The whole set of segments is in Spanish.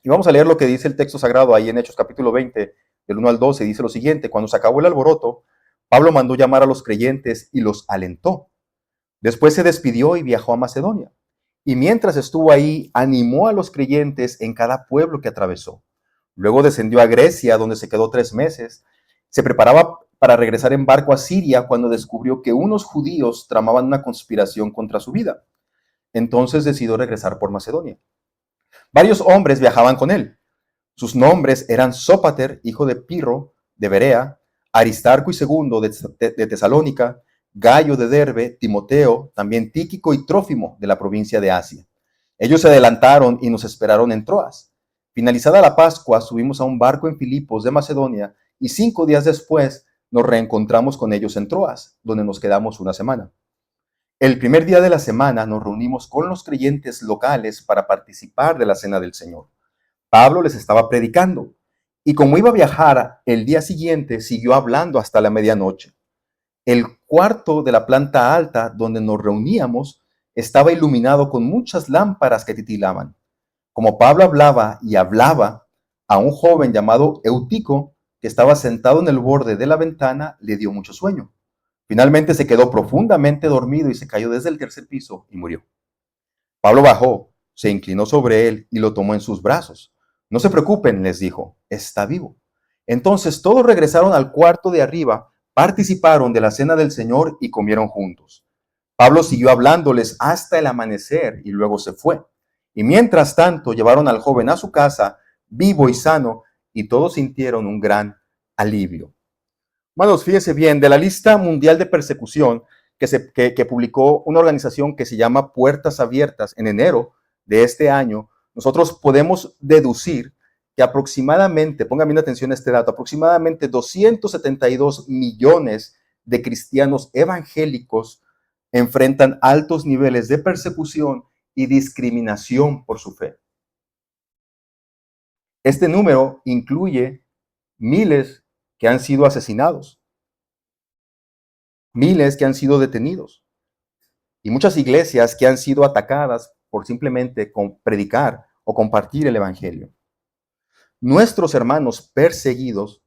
Y vamos a leer lo que dice el texto sagrado ahí en Hechos capítulo 20, del 1 al 12, dice lo siguiente: cuando se acabó el alboroto, Pablo mandó llamar a los creyentes y los alentó. Después se despidió y viajó a Macedonia. Y mientras estuvo ahí, animó a los creyentes en cada pueblo que atravesó. Luego descendió a Grecia, donde se quedó 3 meses. Se preparaba para regresar en barco a Siria cuando descubrió que unos judíos tramaban una conspiración contra su vida. Entonces decidió regresar por Macedonia. Varios hombres viajaban con él. Sus nombres eran Sópater, hijo de Pirro, de Berea, Aristarco y Segundo, de Tesalónica, Gayo de Derbe, Timoteo, también Tíquico y Trófimo, de la provincia de Asia. Ellos se adelantaron y nos esperaron en Troas. Finalizada la Pascua, subimos a un barco en Filipos de Macedonia y 5 días después nos reencontramos con ellos en Troas, donde nos quedamos una semana. El primer día de la semana nos reunimos con los creyentes locales para participar de la Cena del Señor. Pablo les estaba predicando y como iba a viajar el día siguiente, siguió hablando hasta la medianoche. El cuarto de la planta alta donde nos reuníamos estaba iluminado con muchas lámparas que titilaban. Como Pablo hablaba y hablaba, a un joven llamado Eutico, que estaba sentado en el borde de la ventana, le dio mucho sueño. Finalmente se quedó profundamente dormido y se cayó desde el tercer piso y murió. Pablo bajó, se inclinó sobre él y lo tomó en sus brazos. No se preocupen, les dijo, está vivo. Entonces todos regresaron al cuarto de arriba, participaron de la cena del Señor y comieron juntos. Pablo siguió hablándoles hasta el amanecer y luego se fue. Y mientras tanto llevaron al joven a su casa, vivo y sano, y todos sintieron un gran alivio. Hermanos, fíjense bien, de la lista mundial de persecución que publicó una organización que se llama Puertas Abiertas en enero de este año, nosotros podemos deducir que aproximadamente, pongan bien atención a este dato, aproximadamente 272 millones de cristianos evangélicos enfrentan altos niveles de persecución y discriminación por su fe. Este número incluye miles que han sido asesinados, miles que han sido detenidos y muchas iglesias que han sido atacadas por simplemente predicar o compartir el evangelio. Nuestros hermanos perseguidos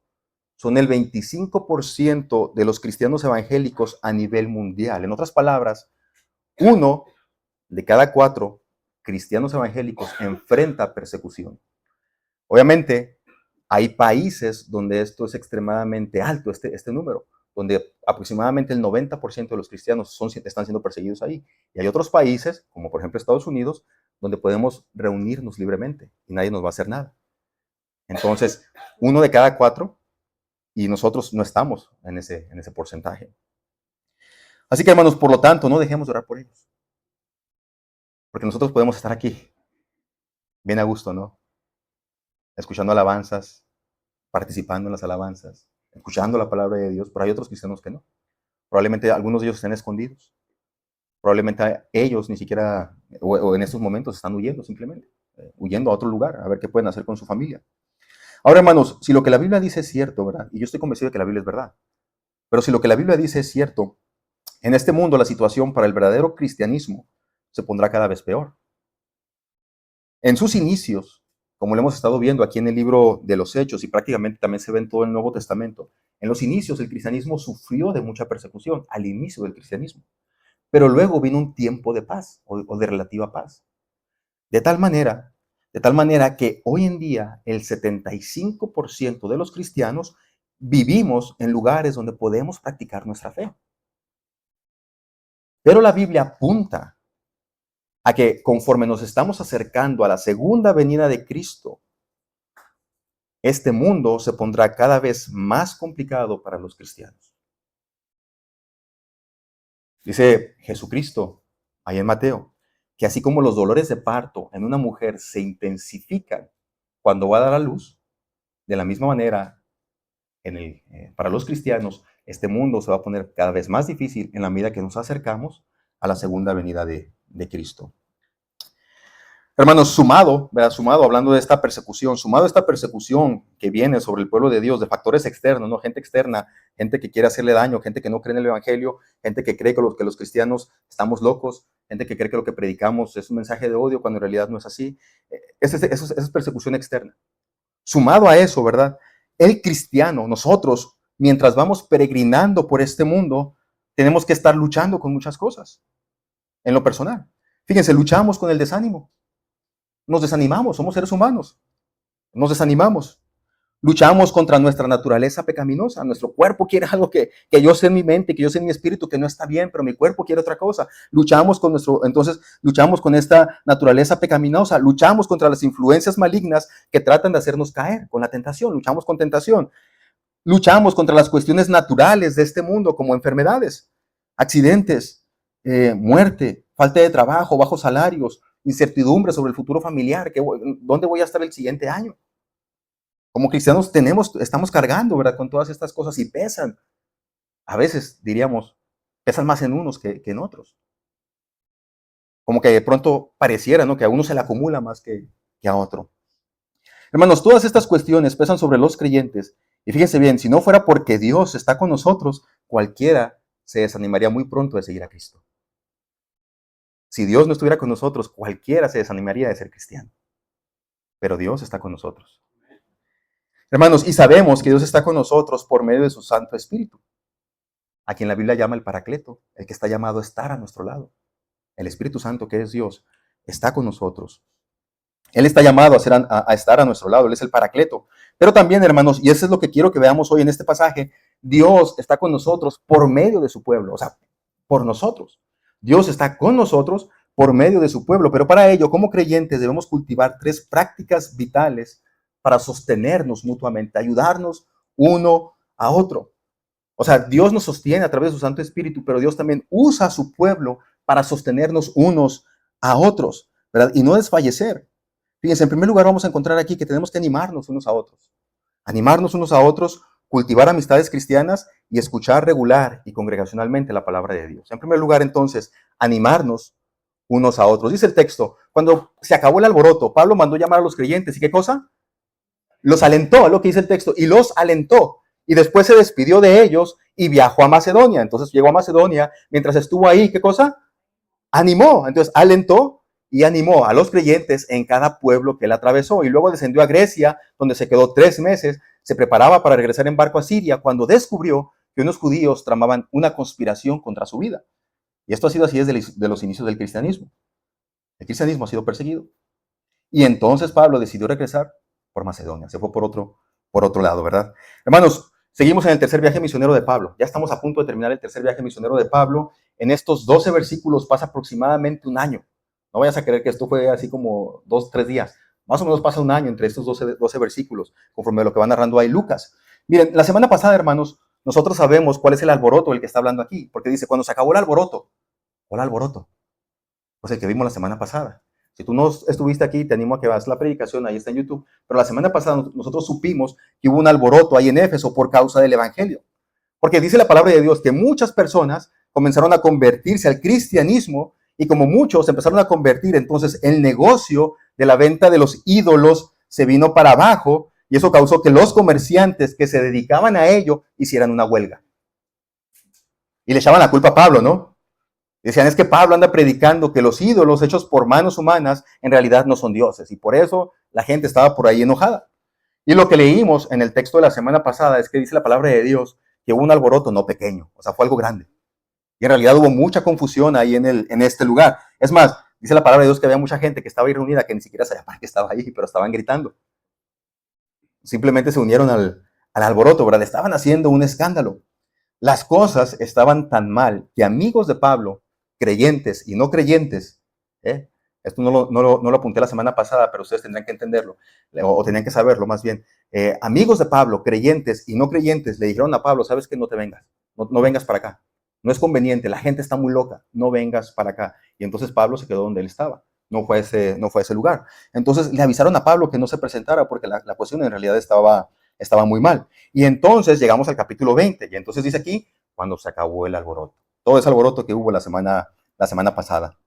son el 25% de los cristianos evangélicos a nivel mundial. En otras palabras, 1 de cada 4 cristianos evangélicos enfrenta persecución. Obviamente, hay países donde esto es extremadamente alto, este número, donde aproximadamente el 90% de los cristianos están siendo perseguidos ahí. Y hay otros países, como por ejemplo Estados Unidos, donde podemos reunirnos libremente y nadie nos va a hacer nada. Entonces, 1 de cada 4 y nosotros no estamos en ese porcentaje. Así que, hermanos, por lo tanto, no dejemos de orar por ellos. Porque nosotros podemos estar aquí, bien a gusto, ¿no? Escuchando alabanzas, participando en las alabanzas, escuchando la palabra de Dios, pero hay otros cristianos que no. Probablemente algunos de ellos estén escondidos. Probablemente ellos ni siquiera, o en estos momentos están huyendo simplemente, huyendo a otro lugar, a ver qué pueden hacer con su familia. Ahora, hermanos, si lo que la Biblia dice es cierto, ¿verdad? Y yo estoy convencido de que la Biblia es verdad. Pero si lo que la Biblia dice es cierto, en este mundo la situación para el verdadero cristianismo se pondrá cada vez peor. En sus inicios, como lo hemos estado viendo aquí en el libro de los Hechos y prácticamente también se ve en todo el Nuevo Testamento, en los inicios el cristianismo sufrió de mucha persecución, al inicio del cristianismo. Pero luego vino un tiempo de paz o de relativa paz. De tal manera que hoy en día el 75% de los cristianos vivimos en lugares donde podemos practicar nuestra fe. Pero la Biblia apunta a que conforme nos estamos acercando a la segunda venida de Cristo, este mundo se pondrá cada vez más complicado para los cristianos. Dice Jesucristo, ahí en Mateo, que así como los dolores de parto en una mujer se intensifican cuando va a dar a luz, de la misma manera, para los cristianos, este mundo se va a poner cada vez más difícil en la medida que nos acercamos a la segunda venida de Cristo. Hermanos, sumado, ¿verdad? Sumado, hablando de esta persecución, sumado a esta persecución que viene sobre el pueblo de Dios, de factores externos, ¿no? Gente externa, gente que quiere hacerle daño, gente que no cree en el Evangelio, gente que cree que los cristianos estamos locos, gente que cree que lo que predicamos es un mensaje de odio cuando en realidad no es así. Esa es persecución externa. Sumado a eso, ¿verdad? El cristiano, nosotros, mientras vamos peregrinando por este mundo, tenemos que estar luchando con muchas cosas, en lo personal. Fíjense, luchamos con el desánimo. Nos desanimamos, somos seres humanos. Nos desanimamos. Luchamos contra nuestra naturaleza pecaminosa. Nuestro cuerpo quiere algo que yo sé en mi mente, que yo sé en mi espíritu, que no está bien, pero mi cuerpo quiere otra cosa. Luchamos con esta naturaleza pecaminosa. Luchamos contra las influencias malignas que tratan de hacernos caer con la tentación. Luchamos con tentación. Luchamos contra las cuestiones naturales de este mundo, como enfermedades, accidentes, muerte, falta de trabajo, bajos salarios, incertidumbre sobre el futuro familiar, dónde voy a estar el siguiente año. Como cristianos estamos cargando, ¿verdad? Con todas estas cosas y pesan. A veces, diríamos, pesan más en unos que en otros. Como que de pronto pareciera, ¿no? Que a uno se le acumula más que a otro. Hermanos, todas estas cuestiones pesan sobre los creyentes. Y fíjense bien, si no fuera porque Dios está con nosotros, cualquiera se desanimaría muy pronto de seguir a Cristo. Si Dios no estuviera con nosotros, cualquiera se desanimaría de ser cristiano. Pero Dios está con nosotros. Hermanos, y sabemos que Dios está con nosotros por medio de su Santo Espíritu, a quien la Biblia llama el Paracleto, el que está llamado a estar a nuestro lado. El Espíritu Santo, que es Dios, está con nosotros. Él está llamado a estar a nuestro lado, Él es el Paracleto. Pero también, hermanos, y eso es lo que quiero que veamos hoy en este pasaje, Dios está con nosotros por medio de su pueblo, o sea, por nosotros. Dios está con nosotros por medio de su pueblo, pero para ello, como creyentes, debemos cultivar 3 prácticas vitales para sostenernos mutuamente, ayudarnos uno a otro. O sea, Dios nos sostiene a través de su Santo Espíritu, pero Dios también usa a su pueblo para sostenernos unos a otros, ¿verdad? Y no desfallecer. Fíjense, en primer lugar vamos a encontrar aquí que tenemos que animarnos unos a otros. Animarnos unos a otros, cultivar amistades cristianas y escuchar regular y congregacionalmente la palabra de Dios. En primer lugar, entonces, animarnos unos a otros. Dice el texto, cuando se acabó el alboroto, Pablo mandó llamar a los creyentes. ¿Y qué cosa? Los alentó, es lo que dice el texto, y los alentó. Y después se despidió de ellos y viajó a Macedonia. Entonces llegó a Macedonia, mientras estuvo ahí, ¿qué cosa? Animó. Entonces alentó y animó a los creyentes en cada pueblo que él atravesó. Y luego descendió a Grecia, donde se quedó 3 meses. Se preparaba para regresar en barco a Siria cuando descubrió que unos judíos tramaban una conspiración contra su vida. Y esto ha sido así desde los inicios del cristianismo. El cristianismo ha sido perseguido. Y entonces Pablo decidió regresar por Macedonia. Se fue por otro lado, ¿verdad? Hermanos, seguimos en el tercer viaje misionero de Pablo. Ya estamos a punto de terminar el tercer viaje misionero de Pablo. En estos 12 versículos pasa aproximadamente un año. No vayas a creer que esto fue así como 2, 3 días. Más o menos pasa un año entre estos 12 versículos, conforme a lo que va narrando ahí Lucas. Miren, la semana pasada, hermanos, nosotros sabemos cuál es el alboroto del que está hablando aquí, porque dice, cuando se acabó el alboroto, ¿cuál alboroto? Pues el que vimos la semana pasada. Si tú no estuviste aquí, te animo a que veas la predicación, ahí está en YouTube. Pero la semana pasada nosotros supimos que hubo un alboroto ahí en Éfeso por causa del Evangelio. Porque dice la palabra de Dios que muchas personas comenzaron a convertirse al cristianismo y como muchos empezaron a convertir, entonces el negocio de la venta de los ídolos se vino para abajo y eso causó que los comerciantes que se dedicaban a ello hicieran una huelga. Y le echaban la culpa a Pablo, ¿no? Decían, es que Pablo anda predicando que los ídolos hechos por manos humanas en realidad no son dioses. Y por eso la gente estaba por ahí enojada. Y lo que leímos en el texto de la semana pasada es que dice la palabra de Dios que hubo un alboroto no pequeño, o sea, fue algo grande. Y en realidad hubo mucha confusión ahí en este lugar. Es más, dice la palabra de Dios que había mucha gente que estaba ahí reunida que ni siquiera sabía para qué estaba ahí, pero estaban gritando. Simplemente se unieron al alboroto, ¿verdad? Estaban haciendo un escándalo. Las cosas estaban tan mal que amigos de Pablo, creyentes y no creyentes, esto no lo apunté la semana pasada, pero ustedes tendrán que entenderlo, o tenían que saberlo más bien. Amigos de Pablo, creyentes y no creyentes, le dijeron a Pablo, sabes que no te vengas, no vengas para acá, no es conveniente, la gente está muy loca, no vengas para acá. Y entonces Pablo se quedó donde él estaba, no fue a ese lugar. Entonces le avisaron a Pablo que no se presentara porque la cuestión en realidad estaba muy mal. Y entonces llegamos al capítulo 20, y entonces dice aquí, cuando se acabó el alboroto. Todo ese alboroto que hubo la semana pasada.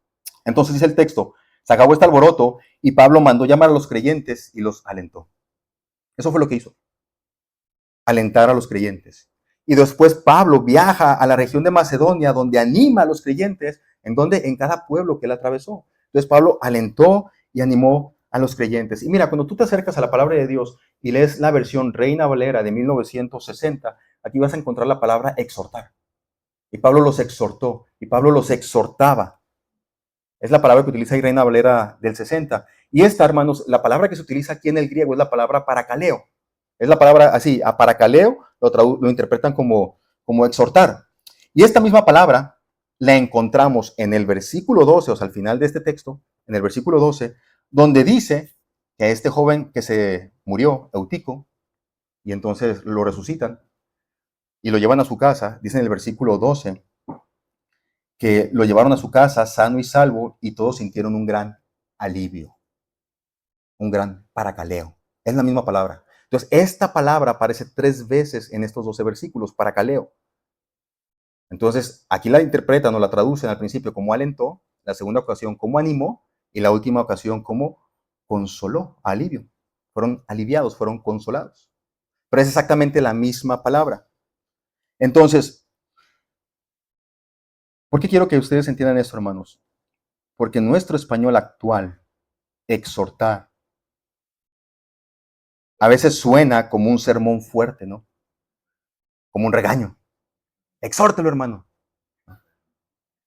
Entonces dice el texto, Se acabó este alboroto y Pablo mandó llamar a los creyentes y los alentó. Eso fue lo que hizo, alentar a los creyentes. Y después Pablo viaja a la región de Macedonia, donde anima a los creyentes, en cada pueblo que él atravesó. Entonces Pablo alentó y animó a los creyentes. Y mira, cuando tú te acercas a la palabra de Dios y lees la versión Reina Valera de 1960, aquí vas a encontrar la palabra exhortar. Y Pablo los exhortó, y Pablo los exhortaba. Es la palabra que utiliza ahí Reina Valera del 60. Y esta, hermanos, la palabra que se utiliza aquí en el griego es la palabra parakaleo. Es la palabra así, a parakaleo lo interpretan como exhortar. Y esta misma palabra la encontramos en el versículo 12, o sea, al final de este texto, en el versículo 12, donde dice que a este joven que se murió, Eutico, y entonces lo resucitan y lo llevan a su casa, dice en el versículo 12, que lo llevaron a su casa sano y salvo y todos sintieron un gran alivio, un gran paracaleo. Es la misma palabra. Entonces, esta palabra aparece 3 veces en estos 12 versículos, paracaleo. Entonces, aquí la interpretan o la traducen al principio como alentó, la segunda ocasión como animó y la última ocasión como consoló, alivio. Fueron aliviados, fueron consolados. Pero es exactamente la misma palabra. Entonces, ¿por qué quiero que ustedes entiendan esto, hermanos? Porque nuestro español actual, exhortar, a veces suena como un sermón fuerte, ¿no? Como un regaño. Exhórtelo, hermano.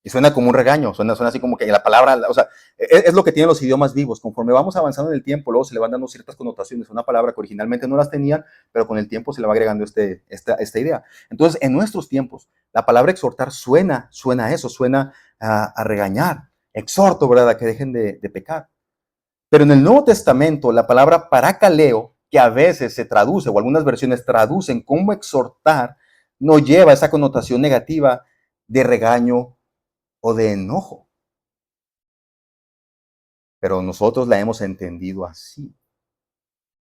Y suena como un regaño, suena así como que la palabra, o sea, es lo que tienen los idiomas vivos. Conforme vamos avanzando en el tiempo, luego se le van dando ciertas connotaciones. Una palabra que originalmente no las tenían, pero con el tiempo se le va agregando esta idea. Entonces, en nuestros tiempos, la palabra exhortar suena a eso, suena a regañar. Exhorto, ¿verdad?, a que dejen de pecar. Pero en el Nuevo Testamento, la palabra parakaleo, que a veces se traduce, o algunas versiones traducen como exhortar, no lleva esa connotación negativa de regaño o de enojo. Pero nosotros la hemos entendido así.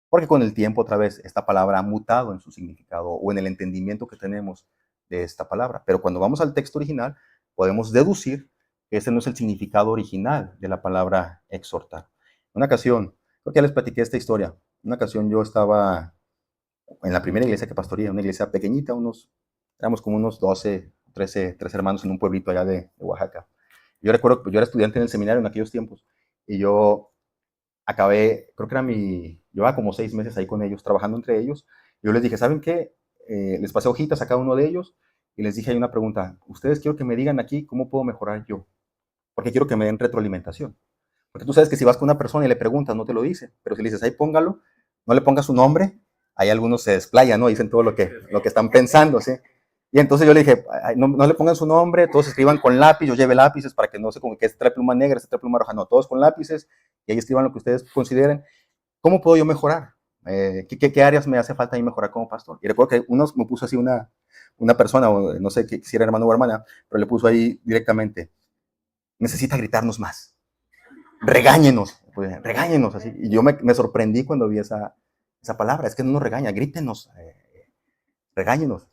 Porque con el tiempo, otra vez, esta palabra ha mutado en su significado o en el entendimiento que tenemos de esta palabra. Pero cuando vamos al texto original, podemos deducir que ese no es el significado original de la palabra exhortar. Una ocasión, creo que ya les platiqué esta historia. Una ocasión yo estaba en la primera iglesia que pastoreé, una iglesia pequeñita, éramos como unos 12, 13 hermanos en un pueblito allá de Oaxaca. Yo recuerdo que yo era estudiante en el seminario en aquellos tiempos y yo acabé, creo que llevaba como 6 meses ahí con ellos, trabajando entre ellos. Yo les dije, ¿saben qué? Les pasé hojitas a cada uno de ellos y les dije, hay una pregunta, ustedes quiero que me digan aquí cómo puedo mejorar yo, porque quiero que me den retroalimentación. Porque tú sabes que si vas con una persona y le preguntas, no te lo dice, pero si le dices, ahí póngalo, no le pongas su nombre, ahí algunos se desplayan, ¿no? Dicen todo lo que están pensando, ¿sí? Y entonces yo le dije, no le pongan su nombre, todos escriban con lápiz, yo lleve lápices para que no se como que este trae pluma negra, este trae pluma roja, no, todos con lápices, y ahí escriban lo que ustedes consideren. ¿Cómo puedo yo mejorar? ¿Qué áreas me hace falta a mí mejorar como pastor? Y recuerdo que uno me puso así una persona, o no sé si era hermano o hermana, pero le puso ahí directamente, necesita gritarnos más, regáñenos, pues, regáñenos, así. Y yo me sorprendí cuando vi esa palabra, es que no nos regaña, grítenos, regáñenos.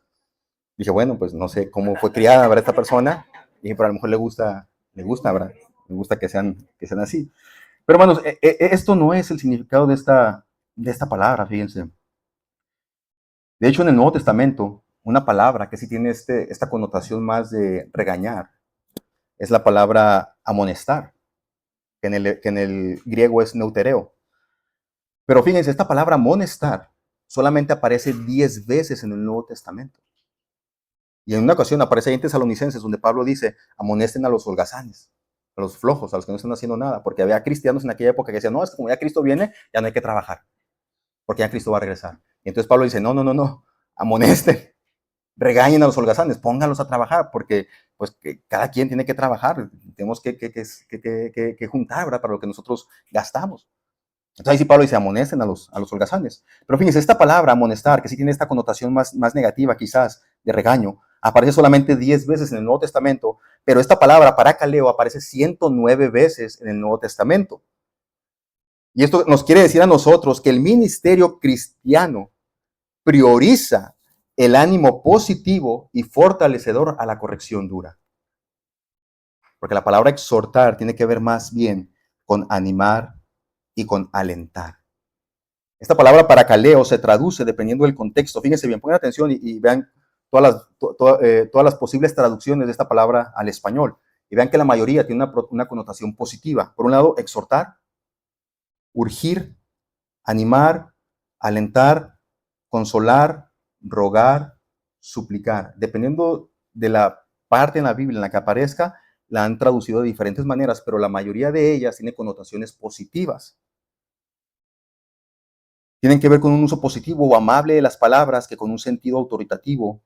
Dije, bueno, pues no sé cómo fue criada, ¿verdad?, esta persona. Dije, pero a lo mejor le gusta, ¿verdad? Le gusta que sean así. Pero hermanos, esto no es el significado de esta palabra, fíjense. De hecho, en el Nuevo Testamento, una palabra que sí tiene esta connotación más de regañar es la palabra amonestar, que en el griego es neutereo. Pero fíjense, esta palabra amonestar solamente aparece 10 veces en el Nuevo Testamento. Y en una ocasión aparece ahí en Tesalonicenses, donde Pablo dice, amonesten a los holgazanes, a los flojos, a los que no están haciendo nada, porque había cristianos en aquella época que decían, no, es que como ya Cristo viene, ya no hay que trabajar, porque ya Cristo va a regresar. Y entonces Pablo dice, no, amonesten, regañen a los holgazanes, pónganlos a trabajar, porque pues que cada quien tiene que trabajar, tenemos que juntar, ¿verdad?, para lo que nosotros gastamos. Entonces ahí sí Pablo dice, amonesten a los holgazanes. Pero fíjense, esta palabra, amonestar, que sí tiene esta connotación más negativa quizás, de regaño, aparece solamente 10 veces en el Nuevo Testamento, pero esta palabra, parakaleo, aparece 109 veces en el Nuevo Testamento. Y esto nos quiere decir a nosotros que el ministerio cristiano prioriza el ánimo positivo y fortalecedor a la corrección dura. Porque la palabra exhortar tiene que ver más bien con animar y con alentar. Esta palabra paracaleo se traduce dependiendo del contexto. Fíjense bien, pongan atención y vean todas las posibles traducciones de esta palabra al español. Y vean que la mayoría tiene una connotación positiva. Por un lado, exhortar, urgir, animar, alentar, consolar, rogar, suplicar. Dependiendo de la parte en la Biblia en la que aparezca, la han traducido de diferentes maneras, pero la mayoría de ellas tiene connotaciones positivas. Tienen que ver con un uso positivo o amable de las palabras que con un sentido autoritativo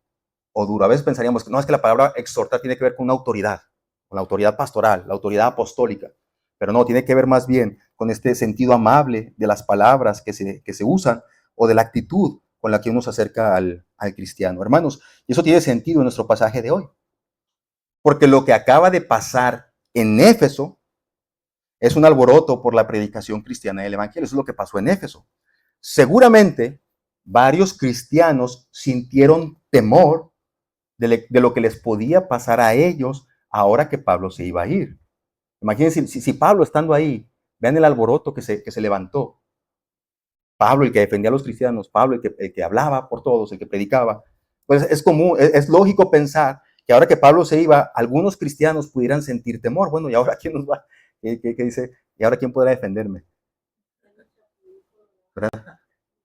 o duro. A veces pensaríamos que no, es que la palabra exhortar tiene que ver con una autoridad, con la autoridad pastoral, la autoridad apostólica, pero no, tiene que ver más bien con este sentido amable de las palabras que se usan o de la actitud con la que uno se acerca al cristiano. Hermanos, y eso tiene sentido en nuestro pasaje de hoy, porque lo que acaba de pasar en Éfeso es un alboroto por la predicación cristiana del Evangelio. Eso es lo que pasó en Éfeso. Seguramente varios cristianos sintieron temor de lo que les podía pasar a ellos ahora que Pablo se iba a ir. Imagínense si Pablo estando ahí, vean el alboroto que se levantó. Pablo, el que defendía a los cristianos, Pablo, el que hablaba por todos, el que predicaba. Pues es común, es lógico pensar que ahora que Pablo se iba, algunos cristianos pudieran sentir temor. Bueno, ¿y ahora quién nos va? ¿Qué dice? ¿Y ahora quién podrá defenderme? ¿Verdad?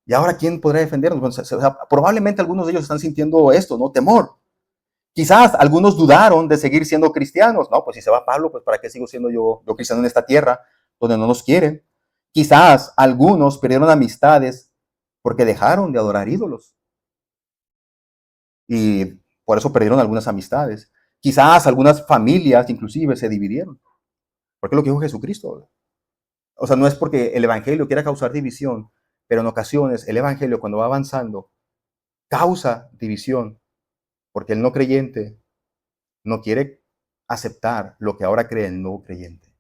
¿Y ahora quién podrá defendernos? O sea, probablemente algunos de ellos están sintiendo esto, ¿no? Temor. Quizás algunos dudaron de seguir siendo cristianos. No, pues si se va Pablo, pues ¿para qué sigo siendo yo cristiano en esta tierra donde no nos quieren? Quizás algunos perdieron amistades porque dejaron de adorar ídolos. Y por eso perdieron algunas amistades. Quizás algunas familias inclusive se dividieron. Porque es lo que dijo Jesucristo. O sea, no es porque el evangelio quiera causar división, pero en ocasiones el evangelio cuando va avanzando causa división porque el no creyente no quiere aceptar lo que ahora cree el no creyente.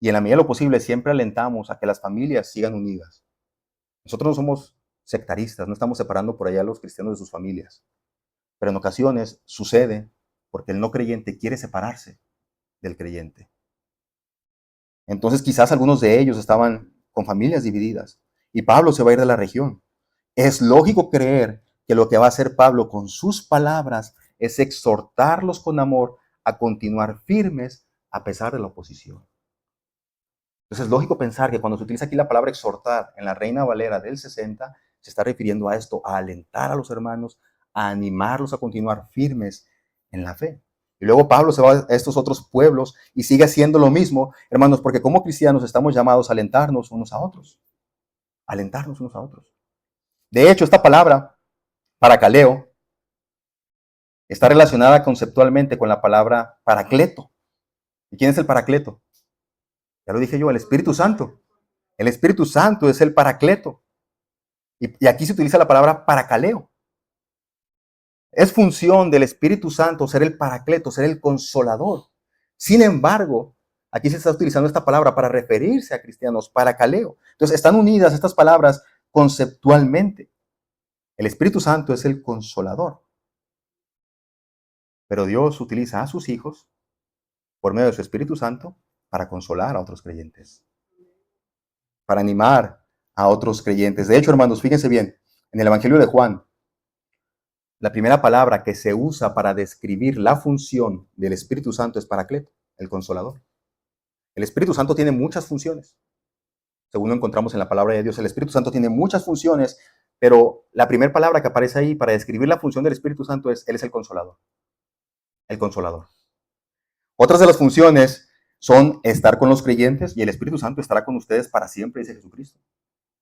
Y en la medida de lo posible siempre alentamos a que las familias sigan unidas. Nosotros no somos sectaristas, no estamos separando por allá a los cristianos de sus familias. Pero en ocasiones sucede porque el no creyente quiere separarse del creyente. Entonces quizás algunos de ellos estaban con familias divididas y Pablo se va a ir de la región. Es lógico creer que lo que va a hacer Pablo con sus palabras es exhortarlos con amor a continuar firmes a pesar de la oposición. Entonces es lógico pensar que cuando se utiliza aquí la palabra exhortar en la Reina Valera del 60, se está refiriendo a esto, a alentar a los hermanos, a animarlos a continuar firmes en la fe. Y luego Pablo se va a estos otros pueblos y sigue haciendo lo mismo, hermanos, porque como cristianos estamos llamados a alentarnos unos a otros. Alentarnos unos a otros. De hecho, esta palabra, paracaleo, está relacionada conceptualmente con la palabra paracleto. ¿Y quién es el paracleto? Ya lo dije yo, el Espíritu Santo. El Espíritu Santo es el paracleto. Y aquí se utiliza la palabra paracaleo. Es función del Espíritu Santo ser el paracleto, ser el consolador. Sin embargo, aquí se está utilizando esta palabra para referirse a cristianos, paracaleo. Entonces, están unidas estas palabras conceptualmente. El Espíritu Santo es el consolador. Pero Dios utiliza a sus hijos por medio de su Espíritu Santo para consolar a otros creyentes, para animar a otros creyentes. De hecho, hermanos, fíjense bien, en el Evangelio de Juan, la primera palabra que se usa para describir la función del Espíritu Santo es paracleto, el consolador. El Espíritu Santo tiene muchas funciones. Según lo encontramos en la palabra de Dios, el Espíritu Santo tiene muchas funciones, pero la primera palabra que aparece ahí para describir la función del Espíritu Santo es, Él es el consolador. El consolador. Otras de las funciones son estar con los creyentes y el Espíritu Santo estará con ustedes para siempre, dice Jesucristo.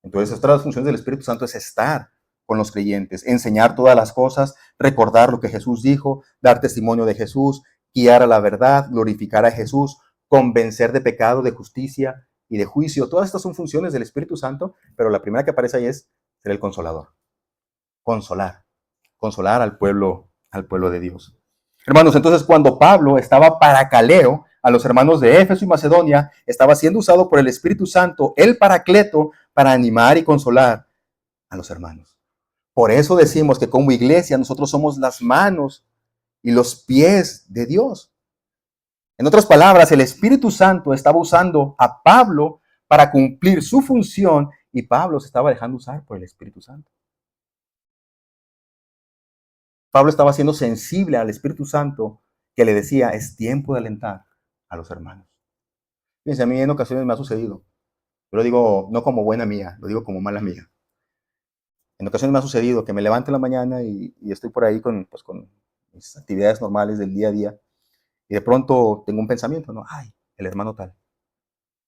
Entonces, otra de las funciones del Espíritu Santo es estar con los creyentes, enseñar todas las cosas, recordar lo que Jesús dijo, dar testimonio de Jesús, guiar a la verdad, glorificar a Jesús, convencer de pecado, de justicia y de juicio. Todas estas son funciones del Espíritu Santo, pero la primera que aparece ahí es ser el consolador. Consolar al pueblo de Dios. Hermanos, entonces cuando Pablo estaba paracaleo a los hermanos de Éfeso y Macedonia, estaba siendo usado por el Espíritu Santo, el paracleto, para animar y consolar a los hermanos. Por eso decimos que como iglesia nosotros somos las manos y los pies de Dios. En otras palabras, el Espíritu Santo estaba usando a Pablo para cumplir su función y Pablo se estaba dejando usar por el Espíritu Santo. Pablo estaba siendo sensible al Espíritu Santo que le decía, es tiempo de alentar a los hermanos. Fíjense, a mí en ocasiones me ha sucedido. Yo lo digo no como buena mía, lo digo como mala mía. En ocasiones me ha sucedido que me levanto en la mañana y estoy por ahí con mis actividades normales del día a día y de pronto tengo un pensamiento, ¿no? Ay, el hermano tal.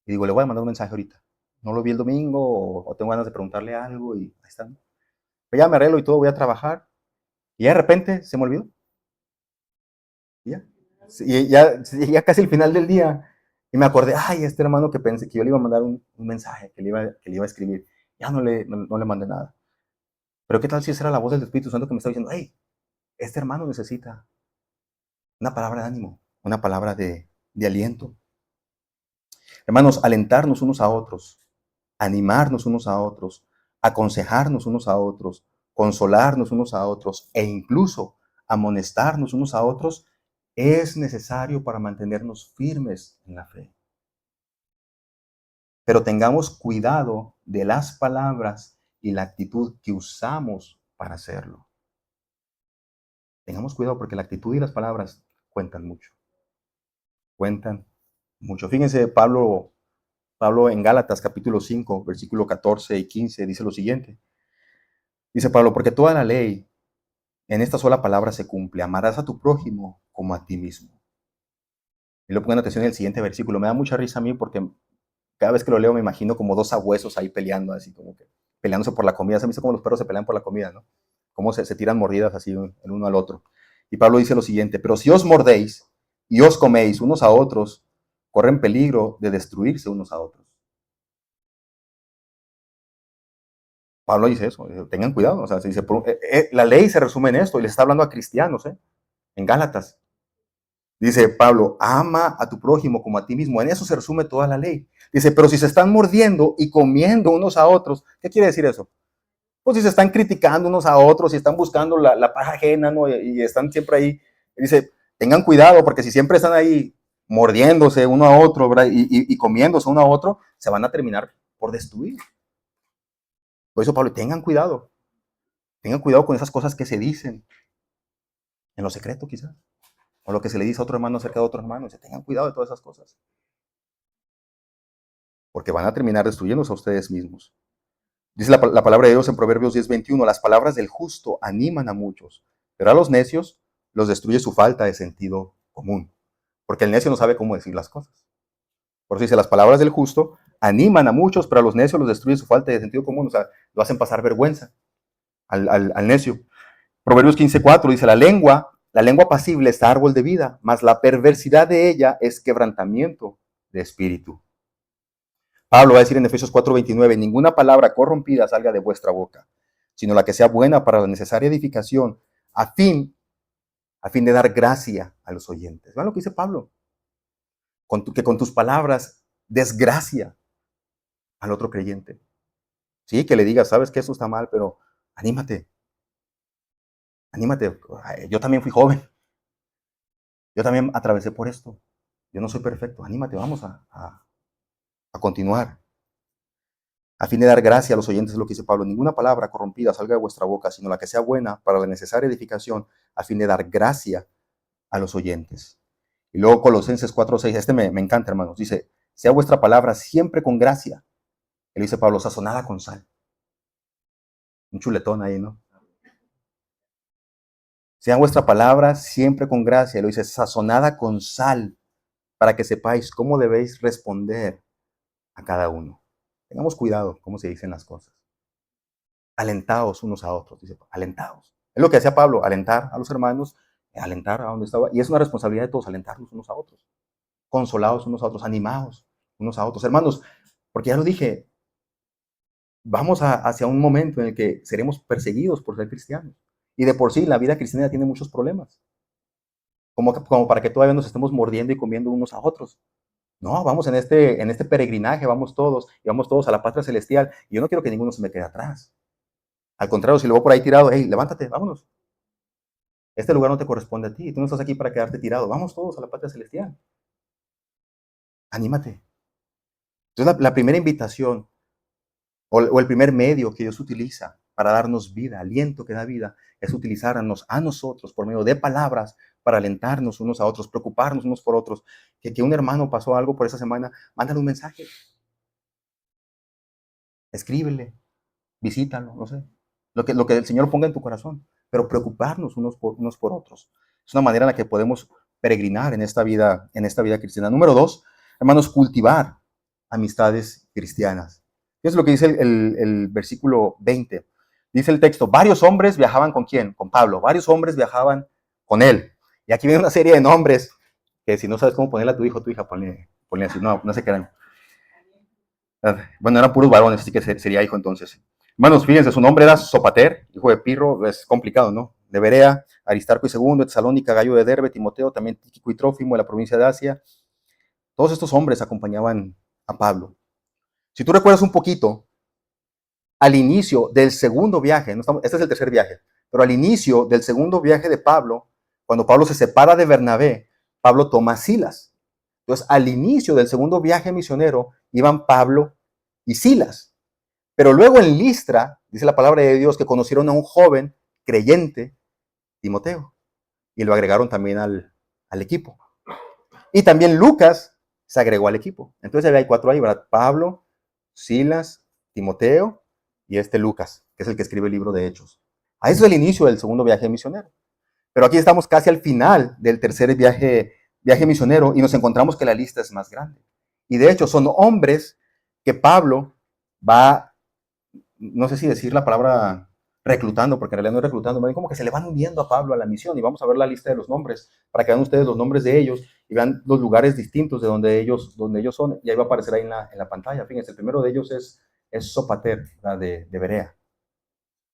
Y digo, le voy a mandar un mensaje ahorita. No lo vi el domingo o tengo ganas de preguntarle algo y ahí está. Pero ya me arreglo y todo, voy a trabajar y ya de repente se me olvidó. Y ya. Y ya casi el final del día y me acordé, ay, este hermano que pensé que yo le iba a mandar un mensaje, que le iba a escribir. Ya no le mandé nada. Pero ¿qué tal si esa era la voz del Espíritu Santo que me estaba diciendo, hey, este hermano necesita una palabra de ánimo, una palabra de aliento? Hermanos, alentarnos unos a otros, animarnos unos a otros, aconsejarnos unos a otros, consolarnos unos a otros e incluso amonestarnos unos a otros es necesario para mantenernos firmes en la fe. Pero tengamos cuidado de las palabras y la actitud que usamos para hacerlo. Tengamos cuidado porque la actitud y las palabras cuentan mucho. Cuentan mucho. Fíjense, Pablo en Gálatas capítulo 5, versículo 14 y 15 dice lo siguiente. Dice Pablo, porque toda la ley en esta sola palabra se cumple. Amarás a tu prójimo como a ti mismo. Y lo pongan atención en el siguiente versículo. Me da mucha risa a mí porque cada vez que lo leo me imagino como dos sabuesos ahí peleando, así como que peleándose por la comida. Se me hizo como los perros se pelean por la comida, ¿no? Cómo se tiran mordidas así el uno al otro. Y Pablo dice lo siguiente, pero si os mordéis y os coméis unos a otros, corren peligro de destruirse unos a otros. Pablo dice eso, tengan cuidado. O sea, se dice, la ley se resume en esto y le está hablando a cristianos, en Gálatas. Dice Pablo, ama a tu prójimo como a ti mismo. En eso se resume toda la ley. Dice, pero si se están mordiendo y comiendo unos a otros, ¿qué quiere decir eso? Pues si se están criticando unos a otros, si están buscando la paja ajena, ¿no? Y están siempre ahí. Dice, tengan cuidado porque si siempre están ahí mordiéndose uno a otro, ¿verdad? Y comiéndose uno a otro, se van a terminar por destruir. Por eso Pablo, tengan cuidado con esas cosas que se dicen en lo secreto quizás, o lo que se le dice a otro hermano acerca de otro hermano. Dice, tengan cuidado de todas esas cosas, porque van a terminar destruyéndose a ustedes mismos. Dice la palabra de Dios en Proverbios 10:21, las palabras del justo animan a muchos, pero a los necios los destruye su falta de sentido común, porque el necio no sabe cómo decir las cosas. Por eso dice, las palabras del justo animan a muchos, pero a los necios los destruye su falta de sentido común, o sea, lo hacen pasar vergüenza al necio. Proverbios 15:4 dice, la lengua pasible es árbol de vida, mas la perversidad de ella es quebrantamiento de espíritu. Pablo va a decir en Efesios 4:29, ninguna palabra corrompida salga de vuestra boca, sino la que sea buena para la necesaria edificación, a fin de dar gracia a los oyentes. ¿Vean lo que dice Pablo? Que con tus palabras desgracia al otro creyente. Sí, que le digas, sabes que eso está mal, pero anímate, anímate. Yo también fui joven, yo también atravesé por esto. Yo no soy perfecto, anímate, vamos a continuar. A fin de dar gracia a los oyentes, es lo que dice Pablo. Ninguna palabra corrompida salga de vuestra boca, sino la que sea buena para la necesaria edificación, a fin de dar gracia a los oyentes. Y luego Colosenses 4:6, me encanta, hermanos. Dice, sea vuestra palabra siempre con gracia. Él dice Pablo, sazonada con sal. Un chuletón ahí, ¿no? Sea vuestra palabra siempre con gracia. Lo dice, sazonada con sal, para que sepáis cómo debéis responder a cada uno. Tengamos cuidado cómo se dicen las cosas. Alentados unos a otros, dice, alentados. Es lo que hacía Pablo, alentar a los hermanos, alentar a donde estaba. Y es una responsabilidad de todos, alentarlos unos a otros, consolados unos a otros, animados unos a otros. Hermanos, porque ya lo dije, vamos hacia un momento en el que seremos perseguidos por ser cristianos. Y de por sí, la vida cristiana tiene muchos problemas. Como para que todavía nos estemos mordiendo y comiendo unos a otros. No, vamos en este peregrinaje, vamos todos, y vamos todos a la patria celestial. Y yo no quiero que ninguno se me quede atrás. Al contrario, si lo veo por ahí tirado, hey, levántate, vámonos. Este lugar no te corresponde a ti. Tú no estás aquí para quedarte tirado. Vamos todos a la patria celestial. Anímate. Entonces la primera invitación o el primer medio que Dios utiliza para darnos vida, aliento que da vida, es utilizarnos a nosotros por medio de palabras para alentarnos unos a otros, preocuparnos unos por otros. Que un hermano pasó algo por esa semana, mándale un mensaje, escríbele, visítalo, no sé. Lo que el Señor ponga en tu corazón, pero preocuparnos unos por otros. Es una manera en la que podemos peregrinar en esta vida cristiana. Número dos, hermanos, cultivar amistades cristianas. ¿Qué es lo que dice el versículo 20? Dice el texto, varios hombres viajaban ¿con quién? Con Pablo. Varios hombres viajaban con él. Y aquí viene una serie de nombres que si no sabes cómo ponerle a tu hijo o tu hija, ponle así. No, no se quedan. Bueno, eran puros varones, así que sería hijo entonces. Hermanos, fíjense, su nombre era Sopater, hijo de Pirro, es complicado, ¿no? De Berea, Aristarco y segundo, de Tesalónica, Gallo de Derbe, Timoteo, también Tíquico y Trófimo de la provincia de Asia. Todos estos hombres acompañaban a Pablo. Si tú recuerdas un poquito, al inicio del segundo viaje, este es el tercer viaje, pero al inicio del segundo viaje de Pablo, cuando Pablo se separa de Bernabé, Pablo toma a Silas. Entonces, al inicio del segundo viaje misionero, iban Pablo y Silas. Pero luego en Listra, dice la palabra de Dios, que conocieron a un joven creyente, Timoteo, y lo agregaron también al equipo. Y también Lucas se agregó al equipo. Entonces hay cuatro ahí, ¿verdad? Pablo, Silas, Timoteo y Lucas, que es el que escribe el libro de Hechos. A eso es el inicio del segundo viaje misionero. Pero aquí estamos casi al final del tercer viaje misionero y nos encontramos que la lista es más grande. Y de hecho son hombres que Pablo va, no sé si decir la palabra reclutando, porque en realidad no es reclutando, como que se le van uniendo a Pablo a la misión y vamos a ver la lista de los nombres para que vean ustedes los nombres de ellos y vean los lugares distintos de donde ellos son y ahí va a aparecer ahí en la pantalla. Fíjense, el primero de ellos es Sopater, de Berea.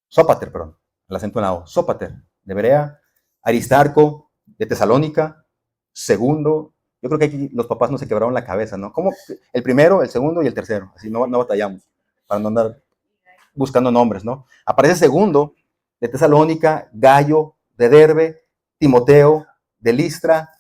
Sópater, perdón, el acento en la O. Sópater, de Berea. Aristarco, de Tesalónica. Segundo, yo creo que aquí los papás no se quebraron la cabeza, ¿no? ¿Cómo? El primero, el segundo y el tercero. Así no batallamos para no andar buscando nombres, ¿no? Aparece segundo, de Tesalónica, Gallo, de Derbe, Timoteo, de Listra,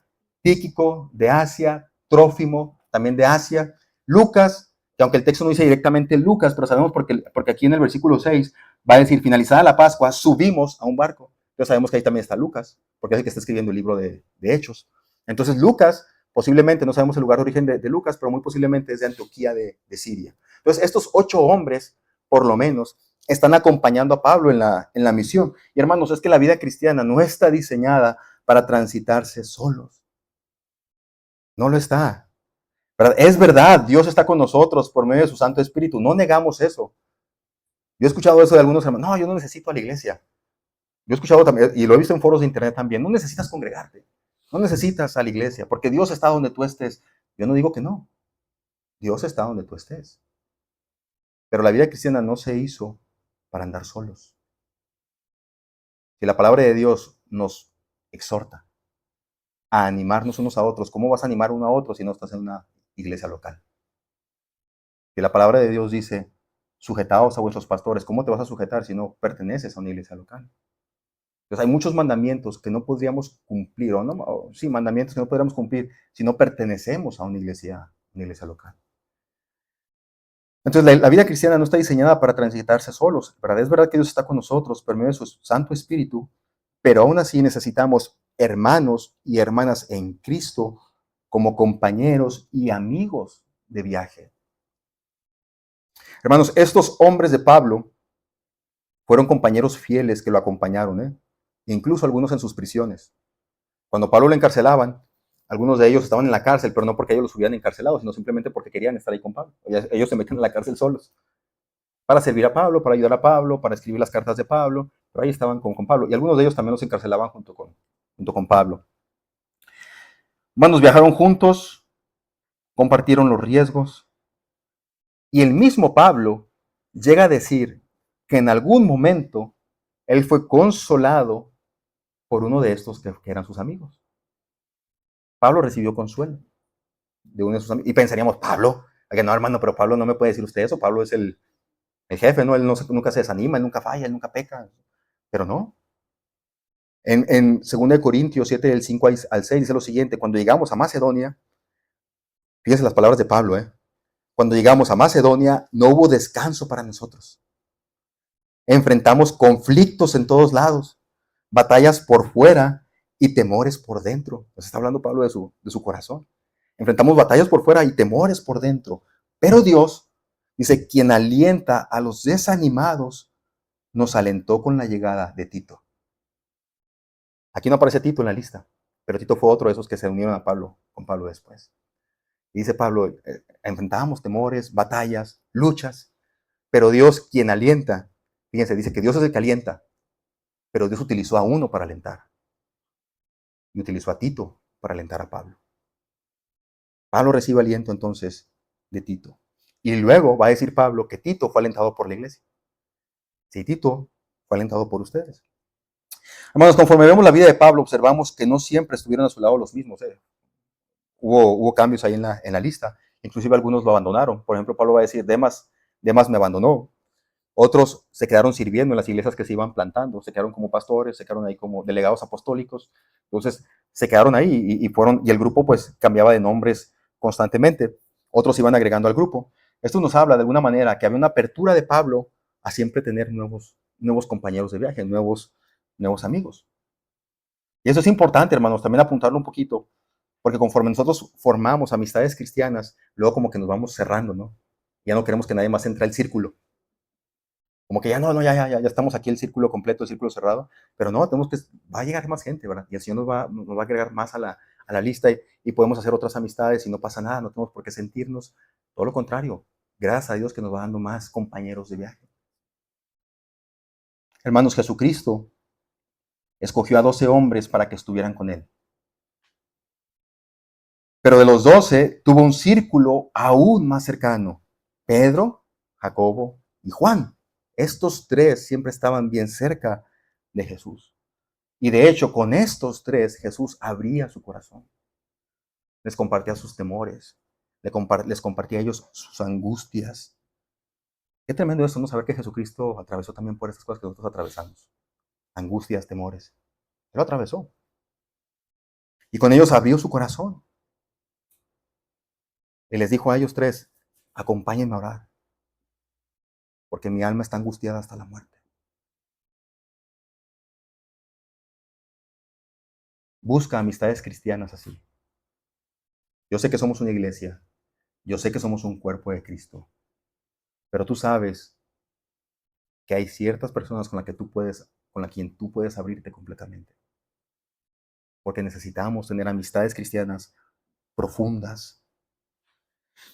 Tíquico, de Asia, Trófimo, también de Asia, Lucas, que aunque el texto no dice directamente Lucas, pero sabemos porque aquí en el versículo 6 va a decir, finalizada la Pascua, subimos a un barco. Entonces sabemos que ahí también está Lucas, porque es el que está escribiendo el libro de Hechos. Entonces Lucas, posiblemente, no sabemos el lugar de origen de Lucas, pero muy posiblemente es de Antioquía de Siria. Entonces estos 8 hombres, por lo menos, están acompañando a Pablo en la misión. Y hermanos, es que la vida cristiana no está diseñada para transitarse solos. No lo está. ¿Verdad? Es verdad, Dios está con nosotros por medio de su Santo Espíritu. No negamos eso. Yo he escuchado eso de algunos hermanos. No, yo no necesito a la iglesia. Yo he escuchado también, y lo he visto en foros de internet también, no necesitas congregarte. No necesitas a la iglesia, porque Dios está donde tú estés. Yo no digo que no. Dios está donde tú estés. Pero la vida cristiana no se hizo para andar solos. Si la palabra de Dios nos exhorta a animarnos unos a otros, ¿cómo vas a animar uno a otro si no estás en una iglesia local? Si la palabra de Dios dice, sujetaos a vuestros pastores, ¿cómo te vas a sujetar si no perteneces a una iglesia local? Entonces hay muchos mandamientos que no podríamos cumplir, sí, mandamientos que no podríamos cumplir si no pertenecemos a una iglesia local. Entonces la vida cristiana no está diseñada para transitarse solos, ¿verdad? Es verdad que Dios está con nosotros por medio de su Santo Espíritu, pero aún así necesitamos hermanos y hermanas en Cristo como compañeros y amigos de viaje. Hermanos, estos hombres de Pablo fueron compañeros fieles que lo acompañaron, incluso algunos en sus prisiones. Cuando Pablo lo encarcelaban, algunos de ellos estaban en la cárcel, pero no porque ellos los hubieran encarcelado, sino simplemente porque querían estar ahí con Pablo. Ellos se meten en la cárcel solos para servir a Pablo, para ayudar a Pablo, para escribir las cartas de Pablo, pero ahí estaban con Pablo. Y algunos de ellos también los encarcelaban junto con Pablo. Hermanos, viajaron juntos, compartieron los riesgos, y el mismo Pablo llega a decir que en algún momento él fue consolado por uno de estos que eran sus amigos. Pablo recibió consuelo de uno de sus amigos. Y pensaríamos, Pablo, que no, hermano, pero Pablo no me puede decir usted eso. Pablo es el jefe, ¿no? Él nunca se desanima, él nunca falla, él nunca peca. Pero no. En 2 Corintios 7, del 5 al 6, dice lo siguiente: cuando llegamos a Macedonia, Fíjense las palabras de Pablo, ¿eh? Cuando llegamos a Macedonia, no hubo descanso para nosotros. Enfrentamos conflictos en todos lados, batallas por fuera y temores por dentro. Nos está hablando Pablo de su corazón. Enfrentamos batallas por fuera y temores por dentro. Pero Dios, dice, quien alienta a los desanimados, nos alentó con la llegada de Tito. Aquí no aparece Tito en la lista, pero Tito fue otro de esos que se unieron a Pablo, con Pablo después. Y dice Pablo, enfrentábamos temores, batallas, luchas, pero Dios quien alienta, fíjense, dice que Dios es el que alienta, pero Dios utilizó a uno para alentar y utilizó a Tito para alentar a Pablo. Pablo recibe aliento entonces de Tito. Y luego va a decir Pablo que Tito fue alentado por la iglesia. Sí, Tito fue alentado por ustedes. Hermanos, conforme vemos la vida de Pablo, observamos que no siempre estuvieron a su lado los mismos. Hubo cambios ahí en la lista. Inclusive algunos lo abandonaron. Por ejemplo, Pablo va a decir, Demas me abandonó. Otros se quedaron sirviendo en las iglesias que se iban plantando. Se quedaron como pastores, se quedaron ahí como delegados apostólicos. Entonces, se quedaron ahí y el grupo pues cambiaba de nombres constantemente. Otros iban agregando al grupo. Esto nos habla de alguna manera que había una apertura de Pablo a siempre tener nuevos compañeros de viaje, nuevos amigos. Y eso es importante, hermanos, también apuntarlo un poquito, porque conforme nosotros formamos amistades cristianas, luego como que nos vamos cerrando, ¿no? Ya no queremos que nadie más entre al círculo. Como que ya no, ya estamos aquí el círculo completo, el círculo cerrado, pero no, va a llegar más gente, ¿verdad? Y el Señor nos va a agregar más a la lista y podemos hacer otras amistades y no pasa nada, no tenemos por qué sentirnos. Todo lo contrario, gracias a Dios que nos va dando más compañeros de viaje. Hermanos, Jesucristo escogió a 12 hombres para que estuvieran con Él. Pero de los 12 tuvo un círculo aún más cercano. Pedro, Jacobo y Juan. Estos tres siempre estaban bien cerca de Jesús. Y de hecho, con estos tres Jesús abría su corazón. Les compartía sus temores. Les compartía a ellos sus angustias. Qué tremendo eso, ¿no? Saber que Jesucristo atravesó también por estas cosas que nosotros atravesamos. Angustias, temores. Él lo atravesó. Y con ellos abrió su corazón. Y les dijo a ellos tres, acompáñenme a orar, porque mi alma está angustiada hasta la muerte. Busca amistades cristianas así. Yo sé que somos una iglesia, yo sé que somos un cuerpo de Cristo, pero tú sabes que hay ciertas personas con las quien tú puedes abrirte completamente, porque necesitamos tener amistades cristianas profundas.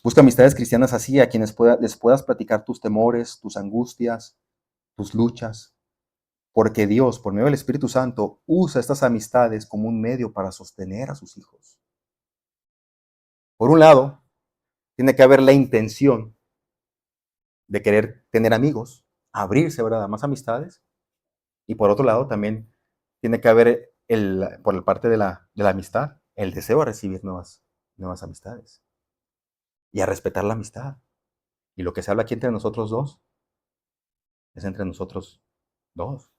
Busca amistades cristianas así a quienes les puedas platicar tus temores, tus angustias, tus luchas, porque Dios, por medio del Espíritu Santo, usa estas amistades como un medio para sostener a sus hijos. Por un lado, tiene que haber la intención de querer tener amigos, abrirse, ¿verdad?, a más amistades. Y por otro lado, también tiene que haber, por la parte de la amistad, el deseo de recibir nuevas amistades y a respetar la amistad. Y lo que se habla aquí entre nosotros dos es entre nosotros dos.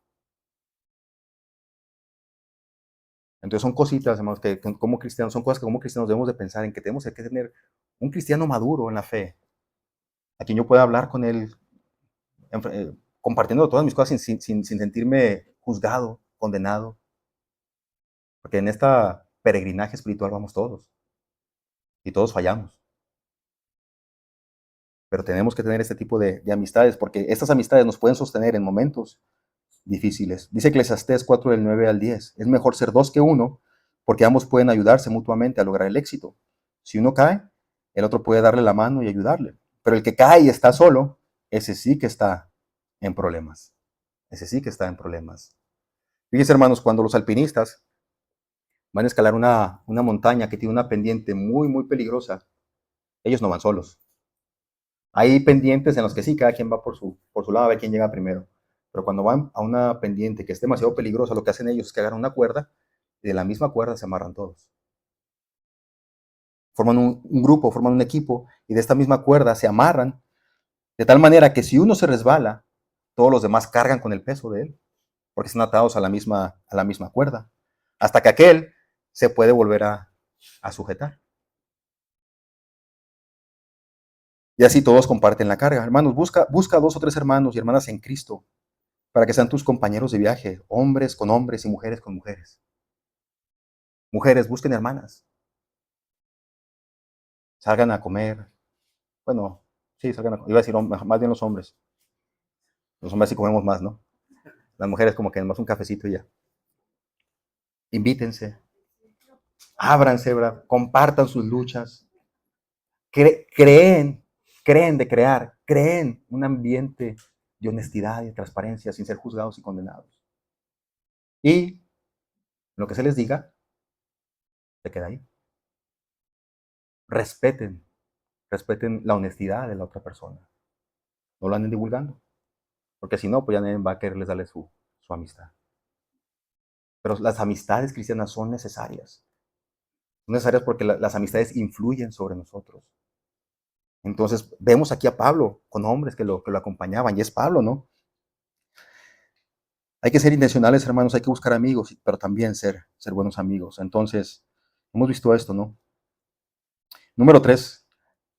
Entonces son cositas, hermanos, que como cristianos, son cosas que como cristianos debemos de pensar en que tenemos que tener un cristiano maduro en la fe, a quien yo pueda hablar con él, compartiendo todas mis cosas sin sentirme juzgado, condenado, porque en esta peregrinaje espiritual vamos todos y todos fallamos. Pero tenemos que tener este tipo de amistades, porque estas amistades nos pueden sostener en momentos difíciles. Dice Eclesiastés 4 del 9 al 10. Es mejor ser dos que uno, porque ambos pueden ayudarse mutuamente a lograr el éxito. Si uno cae, el otro puede darle la mano y ayudarle. Pero el que cae y está solo, ese sí que está en problemas. Ese sí que está en problemas. Fíjense, hermanos, cuando los alpinistas van a escalar una montaña que tiene una pendiente muy, muy peligrosa, ellos no van solos. Hay pendientes en los que sí, cada quien va por su lado a ver quién llega primero. Pero cuando van a una pendiente que es demasiado peligrosa, lo que hacen ellos es que agarran una cuerda y de la misma cuerda se amarran todos. Forman un grupo, forman un equipo y de esta misma cuerda se amarran de tal manera que si uno se resbala, todos los demás cargan con el peso de él, porque están atados a la misma cuerda, hasta que aquel se puede volver a sujetar. Y así todos comparten la carga. Hermanos, busca 2 o 3 hermanos y hermanas en Cristo para que sean tus compañeros de viaje, hombres con hombres y mujeres con mujeres. Mujeres, busquen hermanas, salgan a comer. Bueno, sí, salgan a comer. Iba a decir más bien los hombres. Los hombres sí comemos más, ¿no? Las mujeres como que más un cafecito y ya. Invítense, ábranse, ¿verdad? Compartan sus luchas. Creen, creen un ambiente de honestidad y de transparencia sin ser juzgados y condenados. Y lo que se les diga, se queda ahí. Respeten, respeten la honestidad de la otra persona. No lo anden divulgando, porque si no, pues ya nadie va a quererles darle su amistad. Pero las amistades cristianas son necesarias. Son necesarias porque las amistades influyen sobre nosotros. Entonces, vemos aquí a Pablo con hombres que lo acompañaban, y es Pablo, ¿no? Hay que ser intencionales, hermanos, hay que buscar amigos, pero también ser buenos amigos. Entonces, hemos visto esto, ¿no? Número 3,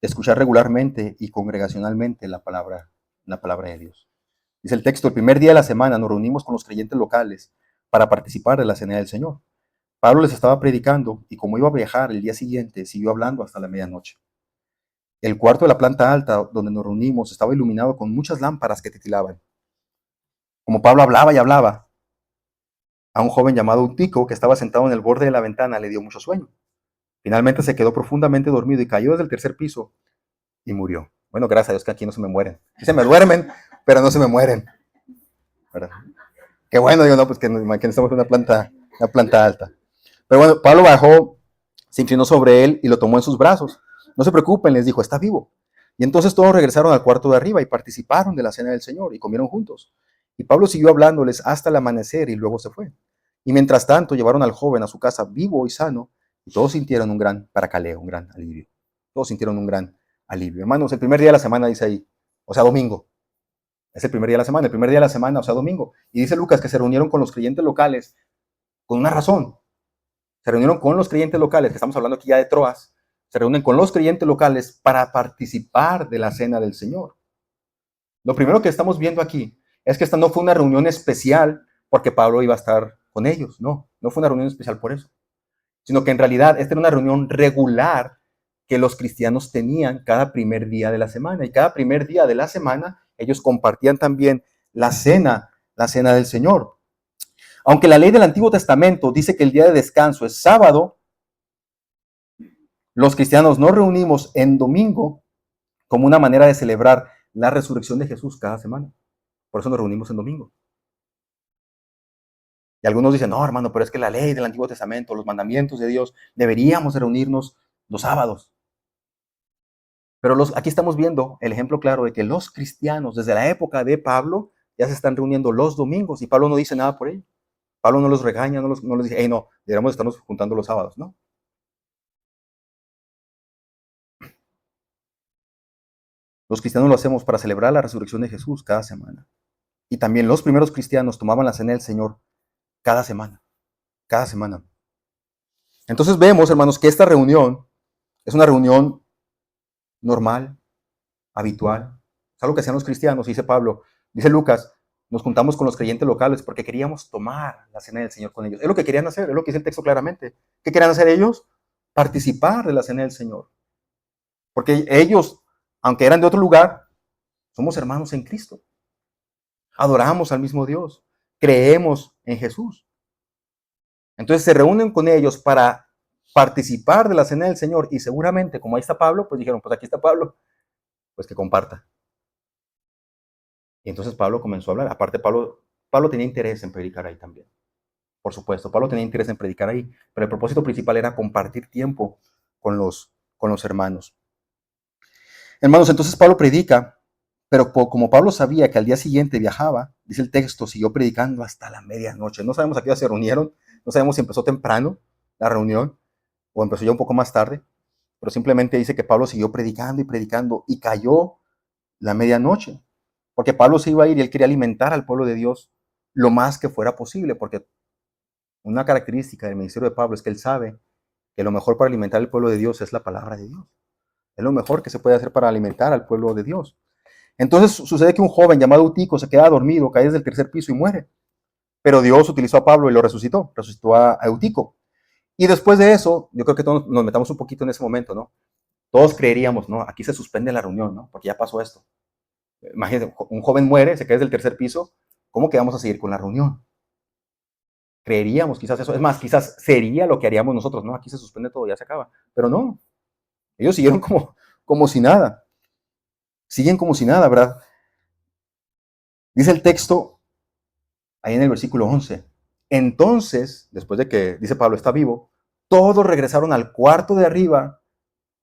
escuchar regularmente y congregacionalmente la palabra de Dios. Dice el texto, el primer día de la semana nos reunimos con los creyentes locales para participar de la cena del Señor. Pablo les estaba predicando y como iba a viajar el día siguiente, siguió hablando hasta la medianoche. El cuarto de la planta alta donde nos reunimos estaba iluminado con muchas lámparas que titilaban. Como Pablo hablaba y hablaba, a un joven llamado Eutico, que estaba sentado en el borde de la ventana, le dio mucho sueño. Finalmente se quedó profundamente dormido y cayó desde el tercer piso y murió. Bueno, gracias a Dios que aquí no se me mueren. Sí se me duermen, pero no se me mueren, ¿verdad? Qué bueno, digo, no, pues que estamos en una planta alta. Pero bueno, Pablo bajó, se inclinó sobre él y lo tomó en sus brazos. No se preocupen, les dijo, está vivo. Y entonces todos regresaron al cuarto de arriba y participaron de la cena del Señor y comieron juntos. Y Pablo siguió hablándoles hasta el amanecer y luego se fue. Y mientras tanto llevaron al joven a su casa vivo y sano y todos sintieron un gran paracaleo, un gran alivio. Todos sintieron un gran alivio. Hermanos, el primer día de la semana dice ahí, o sea, domingo. Es el primer día de la semana, el primer día de la semana, o sea, domingo. Y dice Lucas que se reunieron con los creyentes locales con una razón. Se reunieron con los creyentes locales, que estamos hablando aquí ya de Troas, se reúnen con los creyentes locales para participar de la cena del Señor. Lo primero que estamos viendo aquí es que esta no fue una reunión especial porque Pablo iba a estar con ellos, no fue una reunión especial por eso, sino que en realidad esta era una reunión regular que los cristianos tenían cada primer día de la semana, y cada primer día de la semana ellos compartían también la cena del Señor. Aunque la ley del Antiguo Testamento dice que el día de descanso es sábado, los cristianos nos reunimos en domingo como una manera de celebrar la resurrección de Jesús cada semana. Por eso nos reunimos en domingo. Y algunos dicen, no, hermano, pero es que la ley del Antiguo Testamento, los mandamientos de Dios, deberíamos reunirnos los sábados. Pero aquí estamos viendo el ejemplo claro de que los cristianos, desde la época de Pablo, ya se están reuniendo los domingos y Pablo no dice nada por ello. Pablo no los regaña, no les dice, hey, no, deberíamos estarnos juntando los sábados, ¿no? Los cristianos lo hacemos para celebrar la resurrección de Jesús cada semana. Y también los primeros cristianos tomaban la cena del Señor cada semana, cada semana. Entonces vemos, hermanos, que esta reunión es una reunión normal, habitual. Es algo que hacían los cristianos, dice Pablo. Dice Lucas, nos juntamos con los creyentes locales porque queríamos tomar la cena del Señor con ellos. Es lo que querían hacer, es lo que dice el texto claramente. ¿Qué querían hacer ellos? Participar de la cena del Señor. Porque ellos, aunque eran de otro lugar, somos hermanos en Cristo. Adoramos al mismo Dios. Creemos en Jesús. Entonces se reúnen con ellos para participar de la cena del Señor y seguramente, como ahí está Pablo, pues dijeron, pues aquí está Pablo, pues que comparta. Y entonces Pablo comenzó a hablar. Aparte, Pablo tenía interés en predicar ahí también. Por supuesto, Pablo tenía interés en predicar ahí, pero el propósito principal era compartir tiempo con los hermanos. Hermanos, entonces Pablo predica, pero como Pablo sabía que al día siguiente viajaba, dice el texto, siguió predicando hasta la medianoche. No sabemos a qué hora se reunieron, no sabemos si empezó temprano la reunión o empezó ya un poco más tarde, pero simplemente dice que Pablo siguió predicando y predicando y cayó la medianoche, porque Pablo se iba a ir y él quería alimentar al pueblo de Dios lo más que fuera posible, porque una característica del ministerio de Pablo es que él sabe que lo mejor para alimentar al pueblo de Dios es la palabra de Dios. Es lo mejor que se puede hacer para alimentar al pueblo de Dios. Entonces sucede que un joven llamado Eutico se queda dormido, cae desde el tercer piso y muere. Pero Dios utilizó a Pablo y lo resucitó a Eutico. Y después de eso, yo creo que todos nos metamos un poquito en ese momento, ¿no? Todos creeríamos, ¿no? Aquí se suspende la reunión, ¿no? Porque ya pasó esto. Imagínense, un joven muere, se cae desde el tercer piso, ¿cómo que vamos a seguir con la reunión? Creeríamos quizás eso, es más, quizás sería lo que haríamos nosotros, ¿no? Aquí se suspende todo, ya se acaba. Pero no, ellos siguieron como si nada, siguen como si nada, ¿verdad? Dice el texto ahí en el versículo 11. Entonces, después de que, dice Pablo, está vivo, todos regresaron al cuarto de arriba,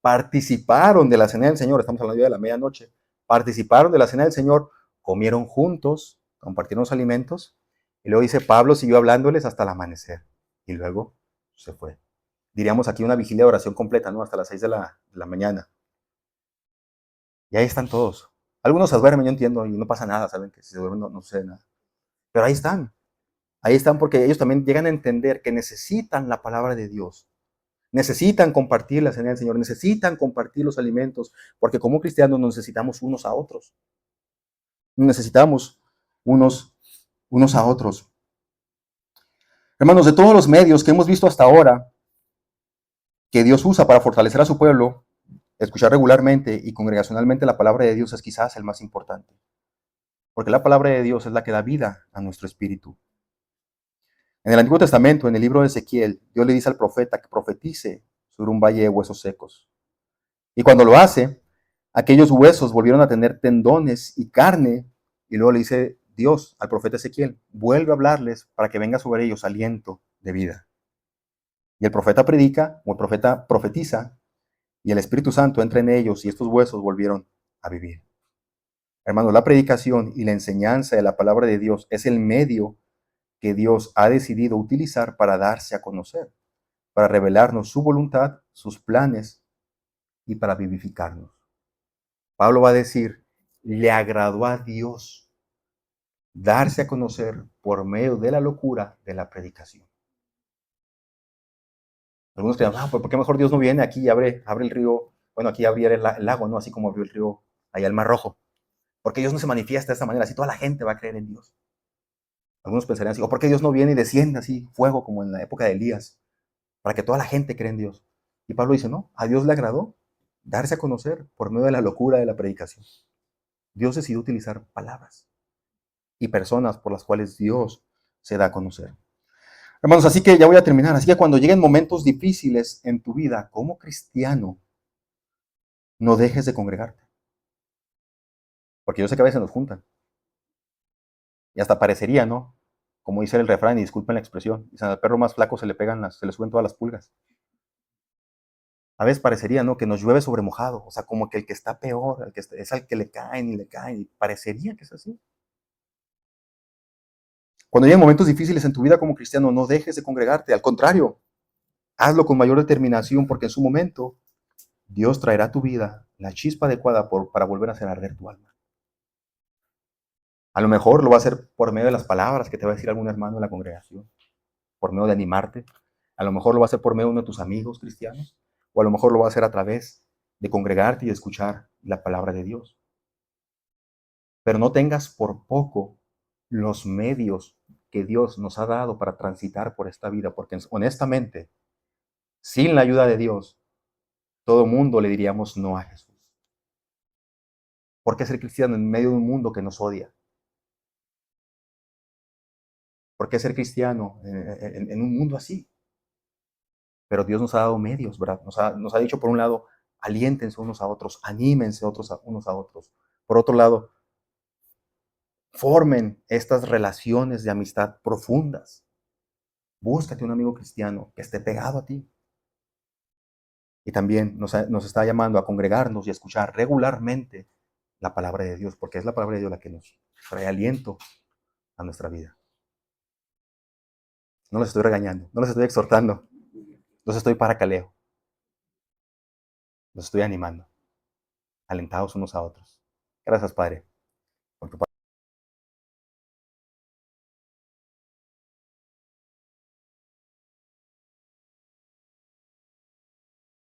participaron de la cena del Señor, estamos hablando ya de la medianoche, participaron de la cena del Señor, comieron juntos, compartieron los alimentos, y luego dice, Pablo siguió hablándoles hasta el amanecer, y luego se fue. Diríamos aquí una vigilia de oración completa, ¿no? Hasta las 6 de la mañana. Y ahí están todos. Algunos se duermen, yo entiendo, y no pasa nada, saben que si se duermen no sucede nada. Pero ahí están. Ahí están porque ellos también llegan a entender que necesitan la palabra de Dios. Necesitan compartir la cena del Señor, necesitan compartir los alimentos, porque como cristianos nos necesitamos unos a otros. Necesitamos unos a otros. Hermanos, de todos los medios que hemos visto hasta ahora que Dios usa para fortalecer a su pueblo, escuchar regularmente y congregacionalmente la palabra de Dios es quizás el más importante. Porque la palabra de Dios es la que da vida a nuestro espíritu. En el Antiguo Testamento, en el libro de Ezequiel, Dios le dice al profeta que profetice sobre un valle de huesos secos. Y cuando lo hace, aquellos huesos volvieron a tener tendones y carne. Y luego le dice Dios al profeta Ezequiel, vuelve a hablarles para que venga sobre ellos aliento de vida. Y el profeta predica, o el profeta profetiza, y el Espíritu Santo entra en ellos y estos huesos volvieron a vivir. Hermanos, la predicación y la enseñanza de la palabra de Dios es el medio que Dios ha decidido utilizar para darse a conocer, para revelarnos su voluntad, sus planes y para vivificarnos. Pablo va a decir, le agradó a Dios darse a conocer por medio de la locura de la predicación. Algunos creen, ¿por qué mejor Dios no viene aquí y abre el río? Bueno, aquí abriera el lago, ¿no? Así como abrió el río allá el Mar Rojo. Porque Dios no se manifiesta de esta manera, así toda la gente va a creer en Dios. Algunos pensarían así, ¿o por qué Dios no viene y desciende así fuego como en la época de Elías? Para que toda la gente cree en Dios. Y Pablo dice, no, a Dios le agradó darse a conocer por medio de la locura de la predicación. Dios decidió utilizar palabras y personas por las cuales Dios se da a conocer. Hermanos, así que ya voy a terminar. Así que cuando lleguen momentos difíciles en tu vida como cristiano, no dejes de congregarte. Porque yo sé que a veces nos juntan. Y hasta parecería, ¿no? Como dice el refrán, y disculpen la expresión, dicen, al perro más flaco se le suben todas las pulgas. A veces parecería, ¿no? Que nos llueve sobre mojado. O sea, como que el que está peor, es al que le caen y le caen. Y parecería que es así. Cuando lleguen momentos difíciles en tu vida como cristiano, no dejes de congregarte. Al contrario, hazlo con mayor determinación porque en su momento Dios traerá a tu vida la chispa adecuada para volver a hacer arder tu alma. A lo mejor lo va a hacer por medio de las palabras que te va a decir algún hermano de la congregación, por medio de animarte. A lo mejor lo va a hacer por medio de uno de tus amigos cristianos, o a lo mejor lo va a hacer a través de congregarte y de escuchar la palabra de Dios. Pero no tengas por poco los medios que Dios nos ha dado para transitar por esta vida, porque honestamente, sin la ayuda de Dios, todo mundo le diríamos no a Jesús. ¿Por qué ser cristiano en medio de un mundo que nos odia? ¿Por qué ser cristiano en un mundo así? Pero Dios nos ha dado medios, ¿verdad? Nos ha dicho, por un lado, aliéntense unos a otros, anímense unos a otros. Por otro lado, formen estas relaciones de amistad profundas. Búscate un amigo cristiano que esté pegado a ti. Y también nos está llamando a congregarnos y a escuchar regularmente la palabra de Dios, porque es la palabra de Dios la que nos trae aliento a nuestra vida. No los estoy regañando, no los estoy exhortando, los estoy paracaleo, los estoy animando, alentados unos a otros. Gracias, Padre.